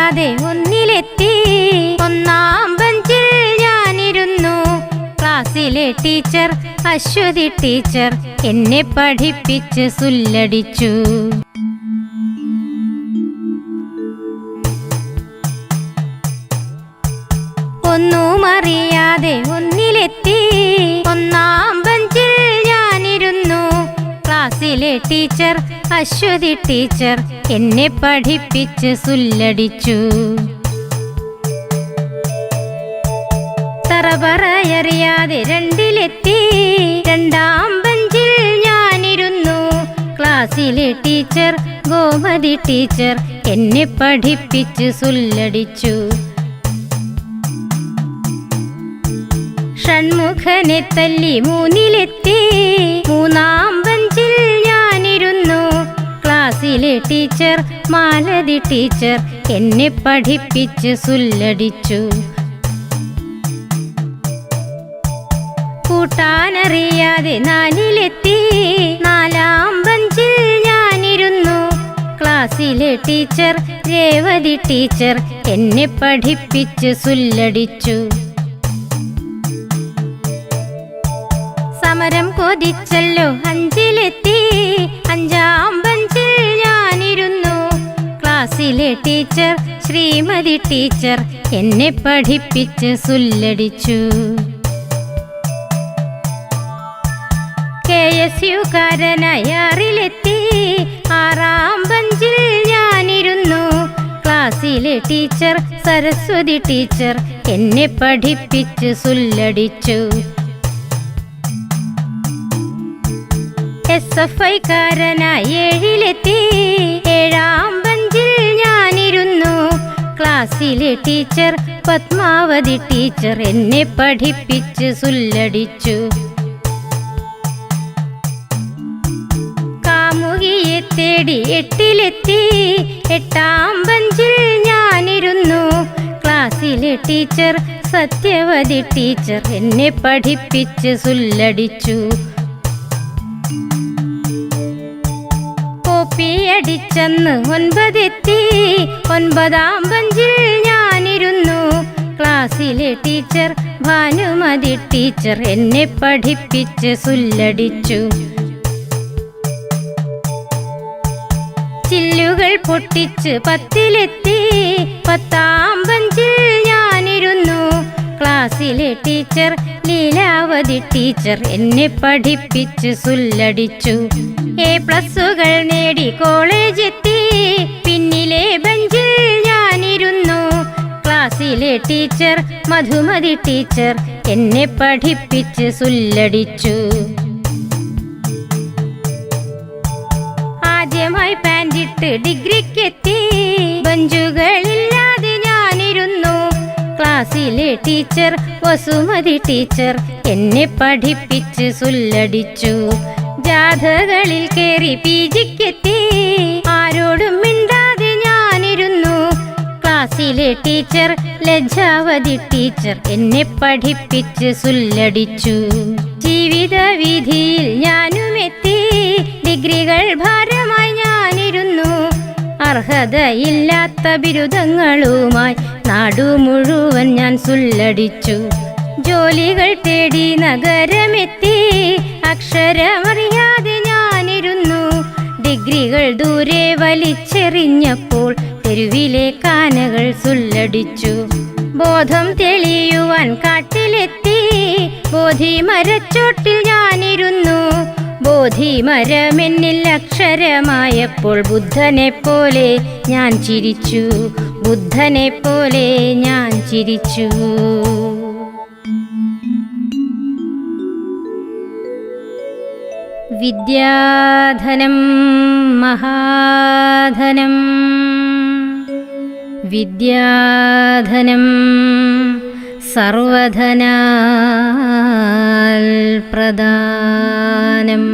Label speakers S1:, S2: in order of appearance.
S1: അറിയാതെ ഒന്നിലെത്തി. ഒന്നാം ബെഞ്ചിൽ ഞാനിരുന്നു. ക്ലാസ്സിലെ ടീച്ചർ അശ്വതി ടീച്ചർ എന്നെ പഠിപ്പിച്ച് സുല്ലടിച്ചു. ഒന്നും അറിയാതെ ഒന്നിലെത്തി. ഒന്നാം ബെഞ്ചിൽ ഞാനിരുന്നു. ക്ലാസ്സിലെ ടീച്ചർ അശ്വതി ടീച്ചർ എന്നെ പഠിപ്പിച്ച് സുല്ലടിച്ചു. തറപറയറിയാതെ രണ്ടിലെത്തി. രണ്ടാം ബെഞ്ചിൽ ഞാനിരുന്നു. ക്ലാസ്സിലെ ടീച്ചർ ഗോമതി ടീച്ചർ എന്നെ പഠിപ്പിച്ച് സുല്ലടിച്ചു. ഷൺമുഖനെ തല്ലി മൂന്നിലെത്തി. മൂന്നാം ബെഞ്ചിൽ ഞാനിരുന്നു. ക്ലാസ്സിലെ ടീച്ചർ മാലതി ടീച്ചർ എന്നെ പഠിപ്പിച്ച് സുല്ലടിച്ചു. കൂട്ടാനറിയാതെ നാലിലെത്തി. നാലാം ബെഞ്ചിൽ ഞാനിരുന്നു. ക്ലാസ്സിലെ ടീച്ചർ രേവതി ടീച്ചർ എന്നെ പഠിപ്പിച്ച് സുല്ലടിച്ചു. സമരം കൊതിച്ചല്ലോ അഞ്ചിലെത്തി. അഞ്ചാം ബെഞ്ചിൽ ഞാനിരുന്നു. ക്ലാസ്സിലെ ടീച്ചർ ശ്രീമതി ടീച്ചർ എന്നെ പഠിപ്പിച്ച് സുല്ലടിച്ചു. KSUകാരനായ ആറിലെത്തി. ആറാം ബെഞ്ചിൽ ഞാനിരുന്നു. ക്ലാസ്സിലെ ടീച്ചർ സരസ്വതി ടീച്ചർ എന്നെ പഠിപ്പിച്ച് സുല്ലടിച്ചു. SFIക്കാരനായി ഏഴിലെത്തി. ഏഴാം ബെഞ്ചിൽ ഞാനിരുന്നു. ക്ലാസ്സിലെ ടീച്ചർ പത്മാവതി ടീച്ചർ എന്നെ പഠിപ്പിച്ച് സുല്ലടിച്ചു. കാമുകിയെ തേടി എട്ടിലെത്തി. എട്ടാം ബെഞ്ചിൽ ഞാനിരുന്നു. ക്ലാസ്സിലെ ടീച്ചർ സത്യവതി ടീച്ചർ എന്നെ പഠിപ്പിച്ച് സുല്ലടിച്ചു. കോപ്പിയടിച്ചെന്ന് ഒൻപതെത്തി. ഒൻപതാം ബെഞ്ചിൽ ഞാനിരുന്നു. ക്ലാസ്സിലെ ടീച്ചർ ഭാനുമതി ടീച്ചർ എന്നെ പഠിപ്പിച്ച് സുല്ലടിച്ചു. ചില്ലുകൾ പൊട്ടിച്ച് പത്തിലെത്തി. പത്താം ബെഞ്ചിൽ ഞാനിരുന്നു. ക്ലാസ്സിലെ ടീച്ചർ ലീലാവതി ടീച്ചർ എന്നെ പഠിപ്പിച്ച് സുല്ലടിച്ചു. A+കൾ നേടി കോളേജെത്തി. പിന്നിലെ ബെഞ്ചിൽ ഞാനിരുന്നു. ക്ലാസ്സിലെ ടീച്ചർ മധുമതി ടീച്ചർ എന്നെ പഠിപ്പിച്ച് സുല്ലടിച്ചു. ആദ്യമായി പാൻറിട്ട് ഡിഗ്രിക്കെത്തി. ബെഞ്ചുകളില്ലാതെ ഞാനിരുന്നു. ക്ലാസ്സിലെ ടീച്ചർ വസുമതി ടീച്ചർ എന്നെ പഠിപ്പിച്ച് സുല്ലടിച്ചു. ജാഥകളിൽ കേറി PGക്കെത്തി. ആരോടും മിണ്ടാതെ ഞാനിരുന്നു. ക്ലാസ്സിലെ ടീച്ചർ ലജ്ജാവതി ടീച്ചർ എന്നെ പഠിപ്പിച്ച് സുല്ലടിച്ചു. ജീവിത വീഥിയിൽ ഞാനുമെത്തി. ഡിഗ്രികൾ ഭാരമായി ഞാനിരുന്നു. അർഹതയില്ലാത്ത ബിരുദങ്ങളുമായി നാടു മുഴുവൻ ഞാൻ സുല്ലടിച്ചു. ജോലികൾ തേടി നഗരമെത്തി. അക്ഷരമറിയാതെ ഞാനിരുന്നു. ഡിഗ്രികൾ ദൂരെ വലിച്ചെറിഞ്ഞപ്പോൾ തെരുവിലെ കാനകൾ സുല്ലടിച്ചു. ബോധം തെളിയുവാൻ കാട്ടിലെത്തി. ബോധിമരച്ചോട്ടിൽ ഞാനിരുന്നു. ബോധിമരമെന്നിൽ അക്ഷരമായപ്പോൾ ബുദ്ധനെ പോലെ ഞാൻ ചിരിച്ചു. ബുദ്ധനെ പോലെ ഞാൻ ചിരിച്ചു. വിദ്യാധനം മഹാധനം. വിദ്യാധനം സർവധനാൽ പ്രധാനം.